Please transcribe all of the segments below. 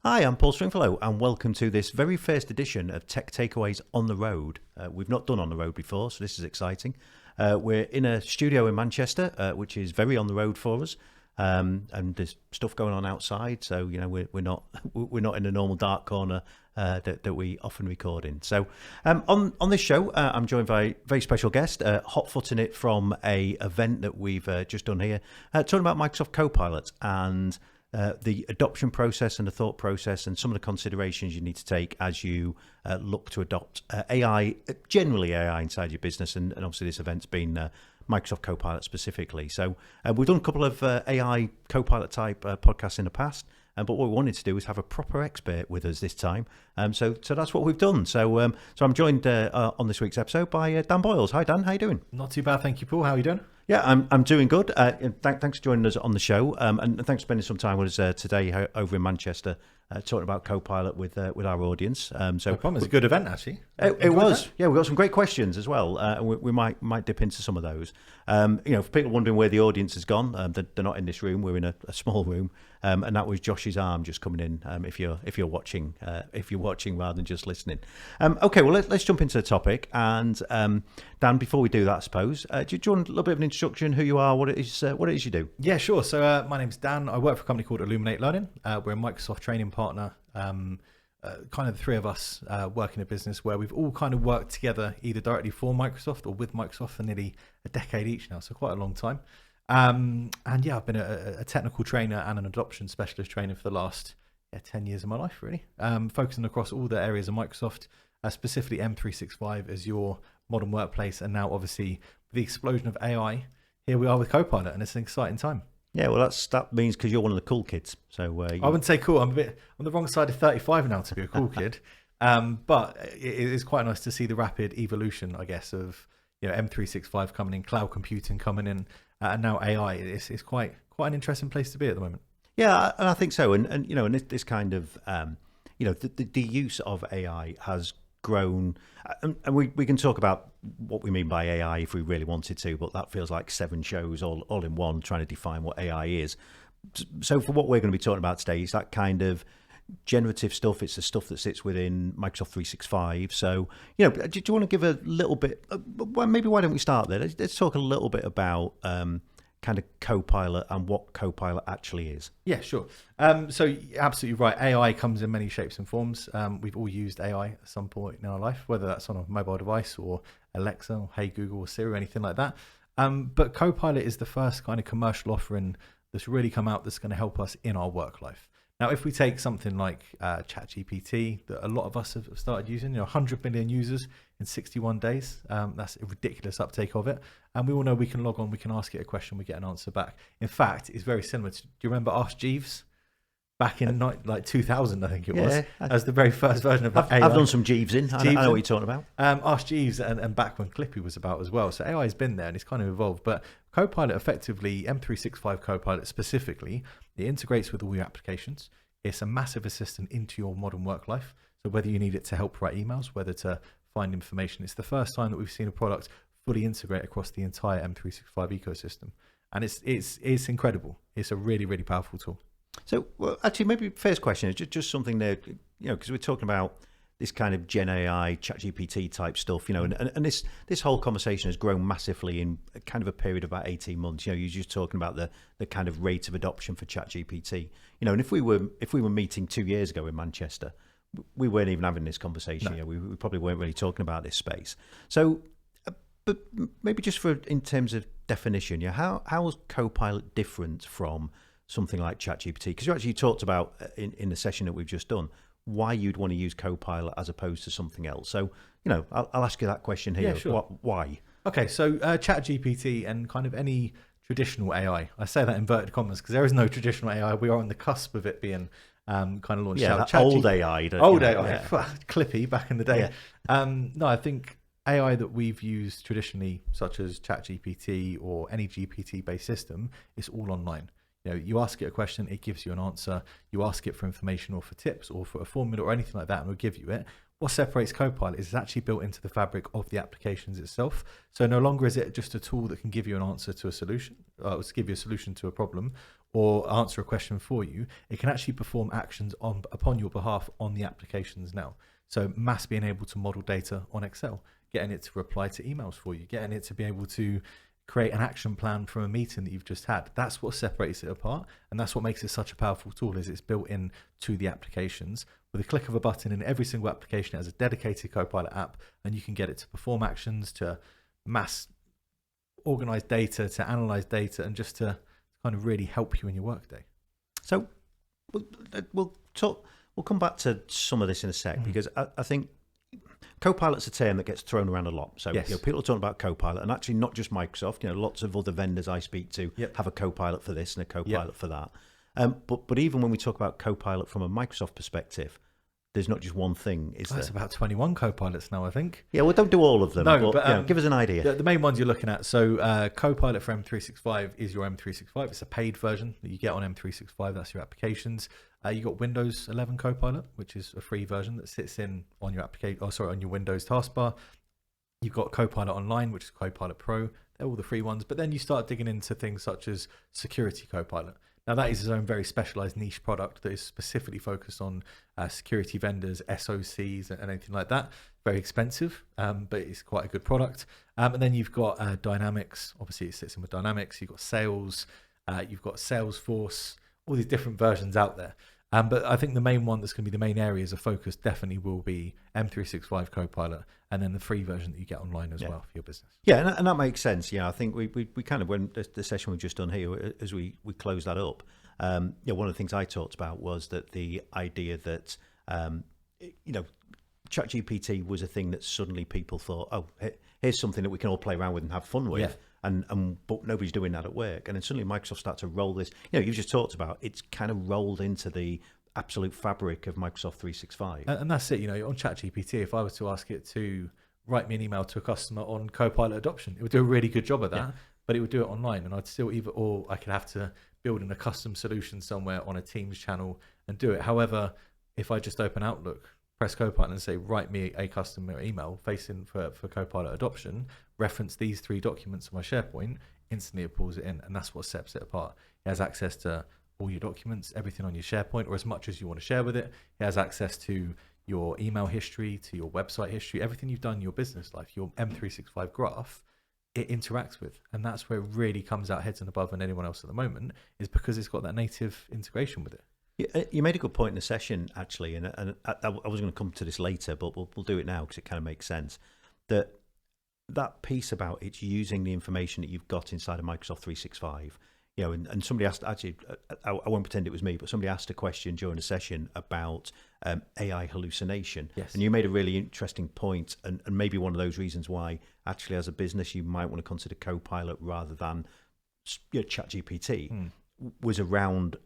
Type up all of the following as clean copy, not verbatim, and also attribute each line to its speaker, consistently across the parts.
Speaker 1: Hi, I'm Paul Stringfellow, and welcome to this very first edition of Tech Takeaways on the Road. We've not done on the road before, so this is exciting. We're in a studio in Manchester, which is very on the road for us, and there's stuff going on outside. So we're not we're not in a normal dark corner that we often record in. So on this show, I'm joined by a very special guest, hot-footing it from a event that we've just done here, talking about Microsoft Copilot and the adoption process and the thought process and some of the considerations you need to take as you look to adopt AI, generally AI inside your business. And obviously this event's been Microsoft Copilot specifically. So we've done a couple of AI Copilot type podcasts in the past. But what we wanted to do is have a proper expert with us this time. So that's what we've done. So I'm joined on this week's episode by Dan Boyles. Hi, Dan. How you doing?
Speaker 2: Not too bad, thank you, Paul. How are you doing?
Speaker 1: Yeah, I'm doing good. Thanks for joining us on the show, and thanks for spending some time with us today over in Manchester, talking about Copilot with our audience.
Speaker 2: No problem. It's a good event, actually.
Speaker 1: It was. Yeah, we got some great questions as well, and we might dip into some of those. For people wondering where the audience has gone, they're not in this room. We're in a small room, and that was Josh's arm just coming in. If you're watching rather than just listening. Okay, well let's jump into the topic. And Dan, before we do that, I suppose, do you want a little bit of an introduction? Who you are, what it is you do?
Speaker 2: Yeah, sure. So my name's Dan. I work for a company called Illuminate Learning. We're a Microsoft training partner. Kind of the three of us work in a business where we've all kind of worked together either directly for Microsoft or with Microsoft for nearly a decade each now, so quite a long time. And yeah, I've been a technical trainer and an adoption specialist trainer for the last 10 years of my life, really, focusing across all the areas of Microsoft, specifically M365 as your modern workplace, and now obviously with the explosion of AI, here we are with Copilot, and it's an exciting time.
Speaker 1: Yeah, well, that means because you're one of the cool kids. So
Speaker 2: I wouldn't say cool. I'm a bit on the wrong side of 35 now to be a cool kid. But it is quite nice to see the rapid evolution, I guess, of M365 coming in, cloud computing coming in, and now AI. It's quite an interesting place to be at the moment.
Speaker 1: Yeah, and I think so. And this kind of the use of AI has grown, and we can talk about what we mean by AI if we really wanted to, but that feels like 7 shows all in one trying to define what AI is. So for what we're going to be talking about today is that kind of generative stuff. It's the stuff that sits within Microsoft 365. So do you want to give a little bit, well, maybe why don't we start there? Let's talk a little bit about kind of Copilot and what Copilot actually is.
Speaker 2: Yeah, sure. So you're absolutely right. AI comes in many shapes and forms. We've all used AI at some point in our life, whether that's on a mobile device or Alexa or Hey Google or Siri or anything like that. But Copilot is the first kind of commercial offering that's really come out that's going to help us in our work life. Now, if we take something like ChatGPT that a lot of us have started using, 100 million users in 61 days, that's a ridiculous uptake of it. And we all know we can log on, we can ask it a question, we get an answer back. In fact, it's very similar to, do you remember Ask Jeeves? Back in 2000, I think it was, as the very first version of AI.
Speaker 1: I've done some Jeevesing. I know what you're talking about.
Speaker 2: Ask Jeeves and back when Clippy was about as well. So AI has been there and it's kind of evolved. But Copilot effectively, M365 Copilot specifically, it integrates with all your applications. It's a massive assistant into your modern work life. So whether you need it to help write emails, whether to find information, it's the first time that we've seen a product fully integrate across the entire M365 ecosystem. And it's incredible. It's a really, really powerful tool.
Speaker 1: So, well, actually, maybe first question is just something there, because we're talking about this kind of Gen AI, ChatGPT type stuff, and this whole conversation has grown massively in kind of a period of about 18 months. You're just talking about the kind of rate of adoption for ChatGPT. And if we were meeting 2 years ago in Manchester, we weren't even having this conversation.
Speaker 2: No.
Speaker 1: We probably weren't really talking about this space. So, but maybe just in terms of definition, how is Copilot different from something like ChatGPT? Because you actually talked about in the session that we've just done why you'd want to use Copilot as opposed to something else. So, I'll ask you that question here.
Speaker 2: Yeah, sure.
Speaker 1: Why?
Speaker 2: Okay, so ChatGPT and kind of any traditional AI, I say that in inverted commas because there is no traditional AI. We are on the cusp of it being kind of launched.
Speaker 1: Yeah,
Speaker 2: out.
Speaker 1: Old AI.
Speaker 2: AI, Clippy back in the day.
Speaker 1: Yeah.
Speaker 2: No, I think AI that we've used traditionally, such as ChatGPT or any GPT-based system, is all online. You ask it a question, it gives you an answer. You ask it for information or for tips or for a formula or anything like that, and it'll give you it. What separates Copilot is it's actually built into the fabric of the applications itself. So no longer is it just a tool that can give you an answer to a solution, or give you a solution to a problem. or answer a question for you, it can actually perform actions upon your behalf on the applications now. So mass being able to model data on Excel, getting it to reply to emails for you, getting it to be able to create an action plan from a meeting that you've just had. That's what separates it apart, and that's what makes it such a powerful tool. Is it's built in to the applications. With a click of a button in every single application, it has a dedicated Copilot app, and you can get it to perform actions, to mass organize data, to analyze data, and just to kind of really help you in your workday.
Speaker 1: So we'll talk. We'll come back to some of this in a sec, because I think Copilot's a term that gets thrown around a lot. So
Speaker 2: Yes.
Speaker 1: people are talking about Copilot, and actually not just Microsoft. Lots of other vendors I speak to have a Copilot for this and a Copilot for that. But even when we talk about Copilot from a Microsoft perspective, there's not just one thing, is there?
Speaker 2: That's about 21 Copilots now, I think.
Speaker 1: Yeah, well, don't do all of them.
Speaker 2: No,
Speaker 1: but give us an idea.
Speaker 2: The main ones you're looking at. So Copilot for M365 is your M365. It's a paid version that you get on M365. That's your applications. You got Windows 11 Copilot, which is a free version that sits in on your application. On your Windows taskbar. You've got Copilot Online, which is Copilot Pro. They're all the free ones. But then you start digging into things such as Security Copilot. Now, that is its own very specialized niche product that is specifically focused on security vendors, SOCs, and anything like that. Very expensive, but it's quite a good product. And then you've got Dynamics. Obviously, it sits in with Dynamics. You've got Sales. You've got Salesforce. All these different versions out there. But I think the main one that's going to be the main areas of focus definitely will be M365 Copilot, and then the free version that you get online as well for your business.
Speaker 1: Yeah, and that makes sense. I think we kind of, when the session we've just done here, as we close that up, one of the things I talked about was that the idea that, ChatGPT was a thing that suddenly people thought, oh, here's something that we can all play around with and have fun with. Yeah. But nobody's doing that at work. And then suddenly Microsoft started to roll this. You've just talked about it's kind of rolled into the absolute fabric of Microsoft 365.
Speaker 2: And that's it. On ChatGPT, if I was to ask it to write me an email to a customer on Copilot adoption, it would do a really good job at that. But it would do it online, and I'd still or I could have to build in a custom solution somewhere on a Teams channel and do it. However, if I just open Outlook, press Copilot and say, write me a customer email facing for Copilot adoption, reference these 3 documents on my SharePoint, instantly it pulls it in, and that's what sets it apart. It has access to all your documents, everything on your SharePoint, or as much as you want to share with it. It has access to your email history, to your website history, everything you've done in your business life, your M365 graph, it interacts with. And that's where it really comes out heads and above than anyone else at the moment, is because it's got that native integration with it.
Speaker 1: You made a good point in the session, actually, and I was going to come to this later, but we'll do it now because it kind of makes sense. That piece about it's using the information that you've got inside of Microsoft 365, and somebody asked, actually, I won't pretend it was me, but somebody asked a question during the session about AI hallucination.
Speaker 2: Yes.
Speaker 1: And you made a really interesting point, and maybe one of those reasons why, actually, as a business, you might want to consider Copilot rather than ChatGPT, was around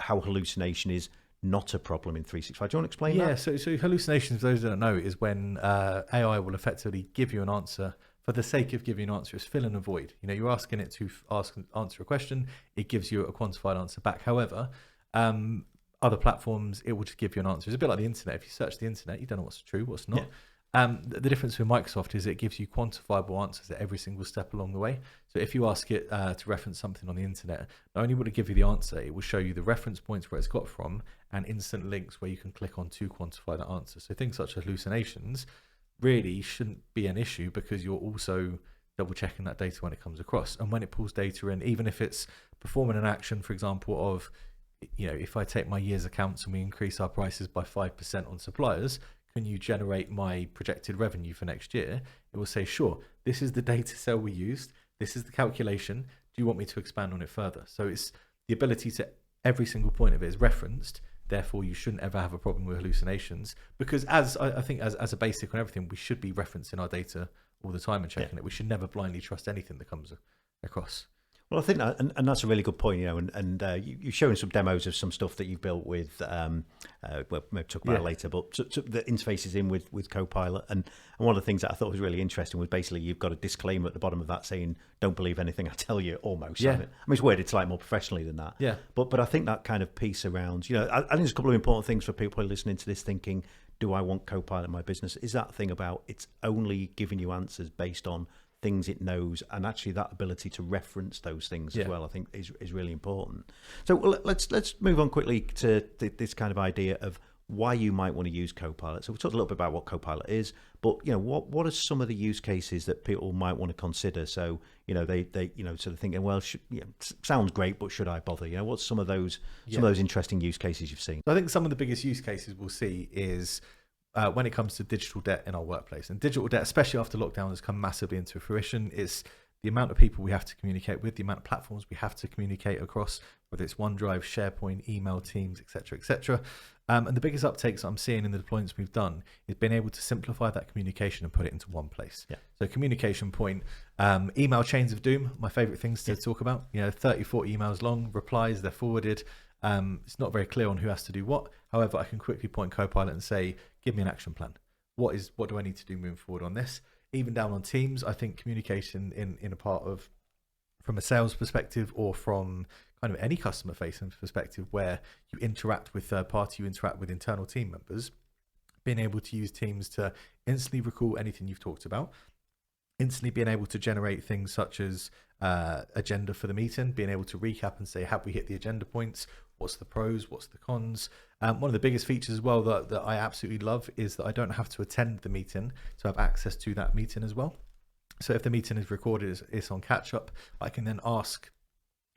Speaker 1: how hallucination is not a problem in 365. Do you want to explain that?
Speaker 2: Yeah, so hallucinations, for those that don't know, is when AI will effectively give you an answer for the sake of giving you an answer. It's fill in a void. You're asking it to answer a question, it gives you a quantified answer back. However, other platforms, it will just give you an answer. It's a bit like the internet. If you search the internet, you don't know what's true, what's not. The difference with Microsoft is it gives you quantifiable answers at every single step along the way. So if you ask it to reference something on the internet, not only will it give you the answer, it will show you the reference points where it's got from and instant links where you can click on to quantify that answer. So things such as hallucinations really shouldn't be an issue, because you're also double checking that data when it comes across. And when it pulls data in, even if it's performing an action, for example, of, if I take my year's accounts and we increase our prices by 5% on suppliers, can you generate my projected revenue for next year? It will say, sure, this is the data cell we used. This is the calculation. Do you want me to expand on it further? So it's the ability to, every single point of it is referenced. Therefore, you shouldn't ever have a problem with hallucinations, because as I think as a basic on everything, we should be referencing our data all the time and checking it. We should never blindly trust anything that comes across.
Speaker 1: Well, I think that, and that's a really good point, and you're showing some demos of some stuff that you've built with, we'll maybe talk about it later, but the interfaces in with Copilot. And one of the things that I thought was really interesting was basically you've got a disclaimer at the bottom of that saying, don't believe anything I tell you, almost.
Speaker 2: Yeah.
Speaker 1: I mean, it's worded slightly more professionally than that.
Speaker 2: Yeah.
Speaker 1: But I think that kind of piece around, I think there's a couple of important things for people listening to this thinking, do I want Copilot in my business? Is that thing about it's only giving you answers based on things it knows, and actually that ability to reference those things as
Speaker 2: Yeah.
Speaker 1: well, I think is really important. So let's move on quickly to this kind of idea of why you might want to use Copilot. So we talked a little bit about what Copilot is, but what are some of the use cases that people might want to consider? So they sort of thinking, well, sounds great, but should I bother? What's some of those interesting use cases you've seen?
Speaker 2: So I think some of the biggest use cases we'll see is when it comes to digital debt in our workplace. And digital debt, especially after lockdown, has come massively into fruition. It's the amount of people we have to communicate with, the amount of platforms we have to communicate across, whether it's OneDrive, SharePoint, email, Teams, etc., etc. And the biggest uptakes I'm seeing in the deployments we've done is being able to simplify that communication and put it into one place.
Speaker 1: Yeah.
Speaker 2: So communication point, email chains of doom, my favorite things to talk about. 30, 40 emails long, replies, they're forwarded. It's not very clear on who has to do what. However, I can quickly point Copilot and say, give me an action plan. What do I need to do moving forward on this? Even down on Teams, I think communication in a part of, from a sales perspective or from kind of any customer facing perspective where you interact with third party, you interact with internal team members, being able to use Teams to instantly recall anything you've talked about, instantly being able to generate things such as agenda for the meeting, being able to recap and say, have we hit the agenda points? What's the pros? What's the cons? One of the biggest features as well that I absolutely love is that I don't have to attend the meeting to have access to that meeting as well. So if the meeting is recorded, it's on catch up, I can then ask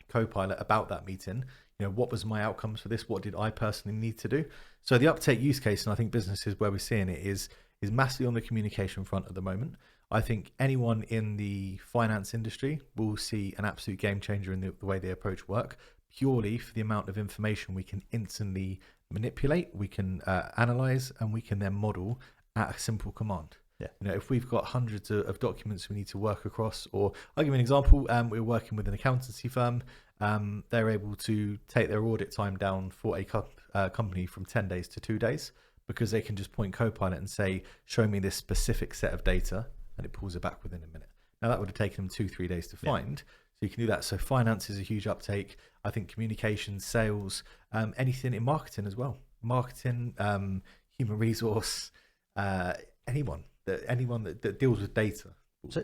Speaker 2: Copilot about that meeting. What was my outcomes for this? What did I personally need to do? So the uptake use case, and I think businesses where we're seeing it is massively on the communication front at the moment. I think anyone in the finance industry will see an absolute game changer in the way they approach work, purely for the amount of information we can instantly manipulate, we can analyze, and we can then model at a simple command.
Speaker 1: Yeah.
Speaker 2: If we've got hundreds of documents we need to work across, or I'll give you an example. We're working with an accountancy firm. They're able to take their audit time down for a company from 10 days to 2 days because they can just point Copilot and say, show me this specific set of data, and it pulls it back within a minute. Now that would have taken them 2-3 days to find. So you can do that. So finance is a huge uptake. I think communication, sales, anything in marketing as well. Marketing, human resource, anyone that deals with data.
Speaker 1: So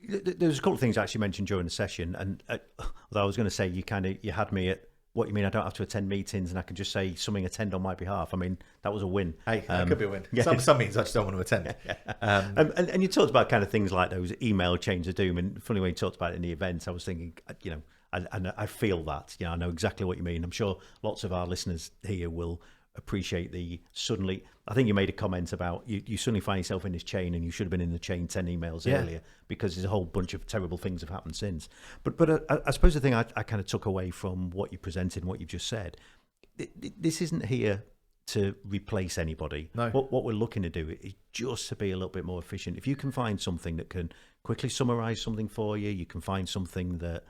Speaker 1: there's a couple of things I actually mentioned during the session, and although I was going to say you had me at what you mean I don't have to attend meetings and I can just say something attend on my behalf. I mean, that was a win.
Speaker 2: Hey, that could be a win.
Speaker 1: Yeah.
Speaker 2: Some meetings I just don't want to attend.
Speaker 1: And you talked about kind of things like those email chains of doom, and funny when you talked about it in the event, I was thinking, I feel that, I know exactly what you mean. I'm sure lots of our listeners here will appreciate suddenly, I think you made a comment about you suddenly find yourself in this chain and you should have been in the chain 10 emails earlier because there's a whole bunch of terrible things have happened since. But I suppose the thing I kind of took away from what you presented and what you've just said, this isn't here to replace anybody.
Speaker 2: No.
Speaker 1: What we're looking to do is just to be a little bit more efficient. If you can find something that can quickly summarize something for you, you can find something that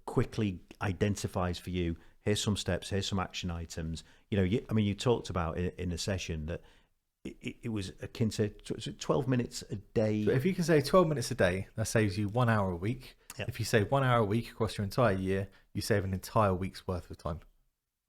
Speaker 1: quickly identifies for you, here's some steps, here's some action items. You talked about in the session that it was akin to 12 minutes a day.
Speaker 2: So if you can say 12 minutes a day, that saves you 1 hour a week.
Speaker 1: Yeah.
Speaker 2: If you save 1 hour a week across your entire year, you save an entire week's worth of time.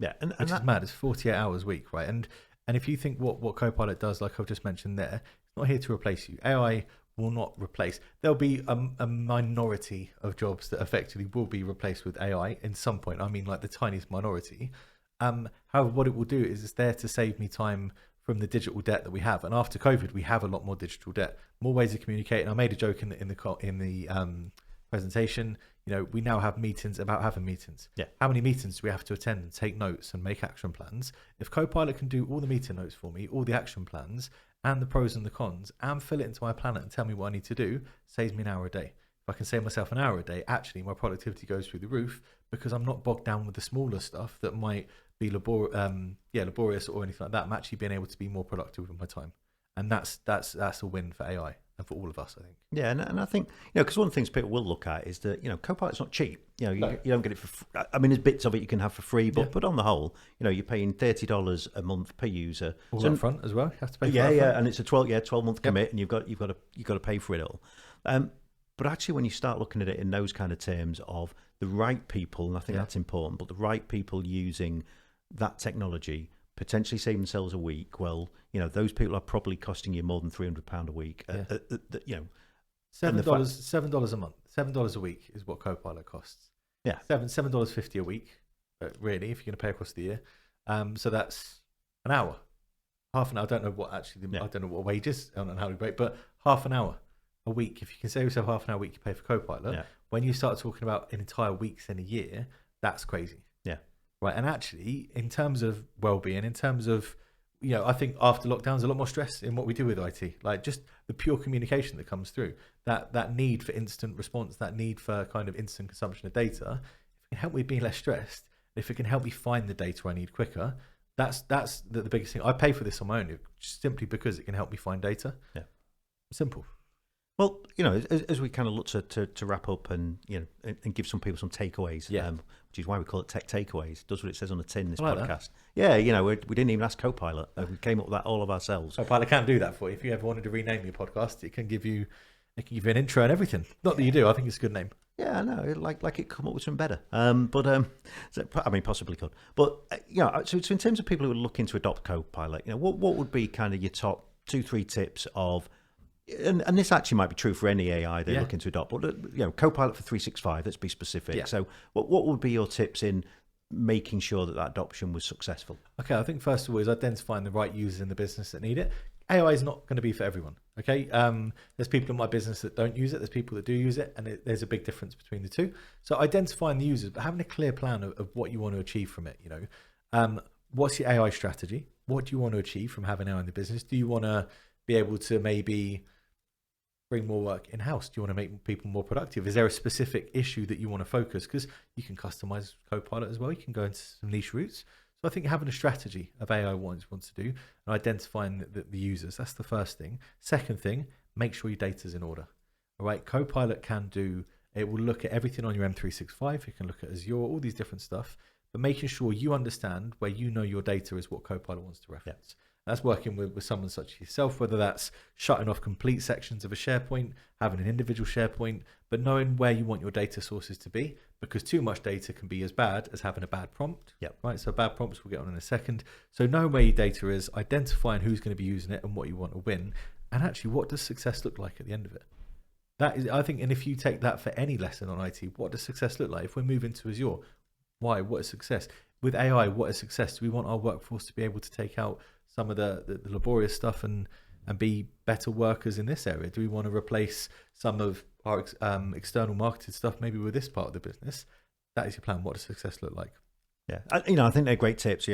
Speaker 1: Yeah,
Speaker 2: which is mad. It's 48 hours a week, right? And if you think what Copilot does, like I've just mentioned there, it's not here to replace you. AI will not replace. There'll be a minority of jobs that effectively will be replaced with AI in some point. I mean, like the tiniest minority. However, what it will do is it's there to save me time from the digital debt that we have. And after COVID, we have a lot more digital debt, more ways to communicate. And I made a joke in the presentation. We now have meetings about having meetings.
Speaker 1: Yeah.
Speaker 2: How many meetings do we have to attend and take notes and make action plans? If Copilot can do all the meeting notes for me, all the action plans, and the pros and the cons, and fill it into my planner and tell me what I need to do, saves me an hour a day. If I can save myself an hour a day, actually my productivity goes through the roof because I'm not bogged down with the smaller stuff that might be laborious or anything like that. I'm actually being able to be more productive with my time, and that's a win for AI and for all of us, I think.
Speaker 1: Yeah, and I think because one of the things people will look at is that Copilot's not cheap. You don't get it for. I mean, there's bits of it you can have for free, but on the whole, you're paying $30 a month per user.
Speaker 2: All up front as well. You have to pay. For
Speaker 1: and it's a 12-month commit, and you've got to pay for it all. But actually, when you start looking at it in those kind of terms of the right people, and I think that's important, but the right people using that technology potentially save themselves a week. Well, those people are probably costing you more than £300 a week.
Speaker 2: $7 a month, $7 a week is what Copilot costs.
Speaker 1: Yeah.
Speaker 2: $7.50 a week, really, if you're going to pay across the year. So that's an hour, half an hour. I don't know what I don't know what wages on how to rate, but half an hour a week. If you can save yourself half an hour a week, you pay for Copilot.
Speaker 1: Yeah.
Speaker 2: When you start talking about an entire weeks in a year, that's crazy.
Speaker 1: Yeah.
Speaker 2: Right. And actually, in terms of well-being, in terms of, I think after lockdown, there's a lot more stress in what we do with IT. Like just the pure communication that comes through, that need for instant response, that need for kind of instant consumption of data. If it can help me be less stressed, if it can help me find the data I need quicker, that's the biggest thing. I pay for this on my own simply because it can help me find data.
Speaker 1: Yeah.
Speaker 2: Simple.
Speaker 1: Well, as we kind of look to wrap up and and give some people some takeaways, which is why we call it Tech Takeaways. It does what it says on the tin. This podcast, we didn't even ask Copilot. We came up with that all of ourselves.
Speaker 2: Copilot can do that for you. If you ever wanted to rename your podcast, it can give you an intro and everything. Not that you do. I think it's a good name.
Speaker 1: Yeah, I know. Like it come up with some better. Possibly could. But so in terms of people who are looking to adopt Copilot, what would be kind of your top 2-3 tips of. And this actually might be true for any AI they're looking to adopt, but Copilot for 365. Let's be specific. Yeah. So, what would be your tips in making sure that adoption was successful?
Speaker 2: Okay, I think first of all is identifying the right users in the business that need it. AI is not going to be for everyone. Okay, there's people in my business that don't use it. There's people that do use it, and there's a big difference between the two. So identifying the users, but having a clear plan of what you want to achieve from it. What's your AI strategy? What do you want to achieve from having AI in the business? Do you want to be able to maybe bring more work in-house? Do you want to make people more productive? Is there a specific issue that you want to focus? Because you can customize Copilot as well. You can go into some niche routes. So I think having a strategy of AI wants to do and identifying the users, that's the first thing. Second thing, make sure your data's in order. All right, Copilot it will look at everything on your M365. It can look at Azure, all these different stuff, but making sure you understand where your data is what Copilot wants to reference. That's working with someone such as yourself, whether that's shutting off complete sections of a SharePoint, having an individual SharePoint, but knowing where you want your data sources to be, because too much data can be as bad as having a bad prompt.
Speaker 1: Yep.
Speaker 2: Right. So bad prompts we'll get on in a second. So knowing where your data is, identifying who's going to be using it and what you want to win, and actually what does success look like at the end of it? That is, I think, and if you take that for any lesson on IT, what does success look like? If we're moving to Azure, why? What is success? With AI, what is success? Do we want our workforce to be able to take out some of the laborious stuff and be better workers in this area? Do we want to replace some of our external marketed stuff maybe with this part of the business? That is your plan. What does success look like?
Speaker 1: Yeah, I think they're great tips.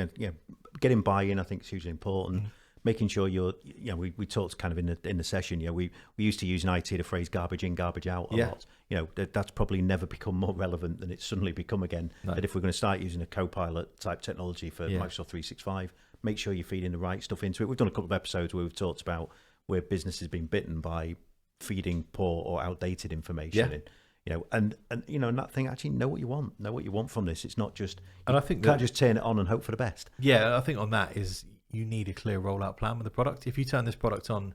Speaker 1: Getting buy-in, I think, is hugely important. Making sure we talked kind of in the session. We used to use in IT the phrase "garbage in, garbage out" a lot. That's probably never become more relevant than it's suddenly become again. No. That if we're going to start using a Copilot type technology for Microsoft 365, make sure you're feeding the right stuff into it. We've done a couple of episodes where we've talked about where business has been bitten by feeding poor or outdated information in. And that thing, actually know what you want from this. It's not just, and I think you can't just turn it on and hope for the best.
Speaker 2: Yeah, I think on that is you need a clear rollout plan with the product. If you turn this product on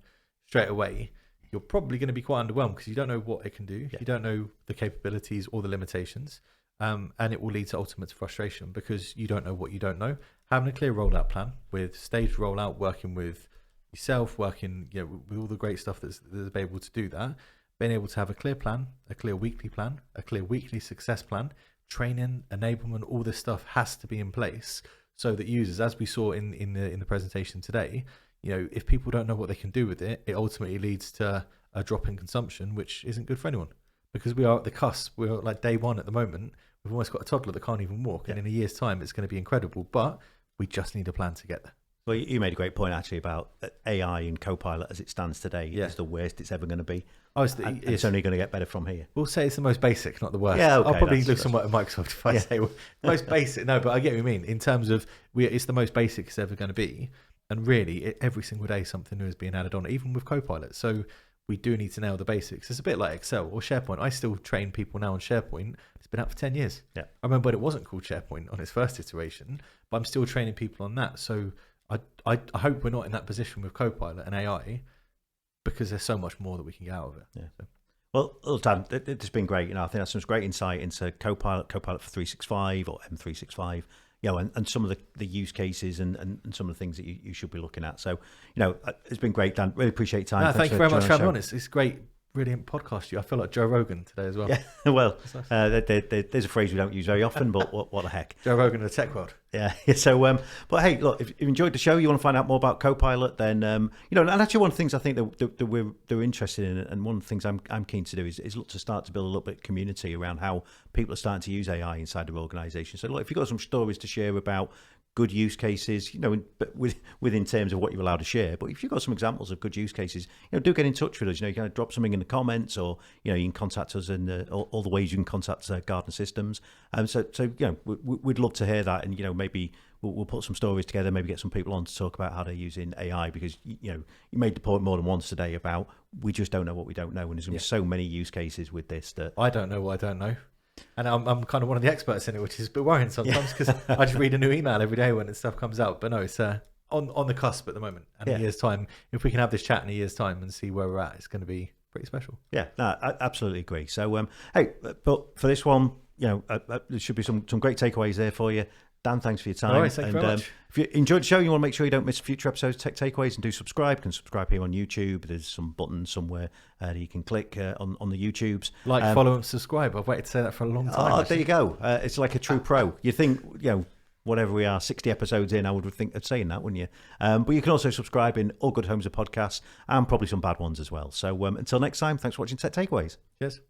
Speaker 2: straight away, you're probably going to be quite underwhelmed because you don't know what it can do. Yeah. You don't know the capabilities or the limitations. And it will lead to ultimate frustration because you don't know what you don't know. Having a clear rollout plan with staged rollout, working with yourself, working with all the great stuff that's able to do that, being able to have a clear plan, a clear weekly plan, a clear weekly success plan, training, enablement, all this stuff has to be in place so that users, as we saw in the presentation today, if people don't know what they can do with it, it ultimately leads to a drop in consumption, which isn't good for anyone. Because we are at the cusp, we're like day one at the moment. We've almost got a toddler that can't even walk, and in a year's time, it's going to be incredible. But we just need a plan to get there.
Speaker 1: Well, you made a great point actually about AI and Copilot as it stands today is the worst it's ever going to be. It's only going to get better from here.
Speaker 2: We'll say it's the most basic, not the worst.
Speaker 1: Yeah, okay,
Speaker 2: I'll probably look somewhat at Microsoft if I say most basic. No, but I get what you mean. In terms of it's the most basic it's ever going to be, and really every single day something new is being added on, even with Copilot. So we do need to nail the basics. It's a bit like Excel or SharePoint. I still train people now on SharePoint. It's been out for 10 years.
Speaker 1: Yeah,
Speaker 2: I remember when it wasn't called SharePoint on its first iteration, but I'm still training people on that. So I hope we're not in that position with Copilot and AI because there's so much more that we can get out of it.
Speaker 1: Yeah. So. Well, Dan, it's been great. I think that's some great insight into Copilot for 365 or M365. And some of the use cases and some of the things that you should be looking at. So, it's been great, Dan. Really appreciate your time.
Speaker 2: Thank you very much for having me on. It's great brilliant podcast. I feel like Joe Rogan today as well.
Speaker 1: Yeah, well, there's a phrase we don't use very often, but what the heck.
Speaker 2: Joe Rogan in the tech world.
Speaker 1: Yeah. So, but hey, look, if you enjoyed the show, you want to find out more about Copilot, then and actually one of the things I think that they're interested in, and one of the things I'm keen to do is look to start to build a little bit of community around how people are starting to use AI inside their organisation. So, look, if you've got some stories to share about good use cases, within terms of what you're allowed to share. But if you've got some examples of good use cases, do get in touch with us. You can drop something in the comments, or you can contact us in all the ways you can contact Gardner Systems. So we'd love to hear that, and maybe we'll put some stories together, maybe get some people on to talk about how they're using AI, because you made the point more than once today about we just don't know what we don't know, and there's going to be so many use cases with this that
Speaker 2: I don't know what I don't know. And I'm kind of one of the experts in it, which is a bit worrying sometimes, because I just read a new email every day when stuff comes out. But no, it's on the cusp at the moment. And in a year's time, if we can have this chat in a year's time and see where we're at, it's going to be pretty special.
Speaker 1: Yeah, no, I absolutely agree. So, hey, but for this one, there should be some great takeaways there for you. Dan, thanks for your time.
Speaker 2: All right, thank you very much.
Speaker 1: If you enjoyed the show, you want to make sure you don't miss future episodes of Tech Takeaways, and do subscribe. You can subscribe here on YouTube. There's some buttons somewhere that you can click on the YouTubes.
Speaker 2: Follow, and subscribe. I've waited to say that for a long time.
Speaker 1: Oh, there you go. It's like a true pro. You think, whatever we are, 60 episodes in, I would think of saying that, wouldn't you? But you can also subscribe in all good homes of podcasts, and probably some bad ones as well. So until next time, thanks for watching Tech Takeaways.
Speaker 2: Cheers.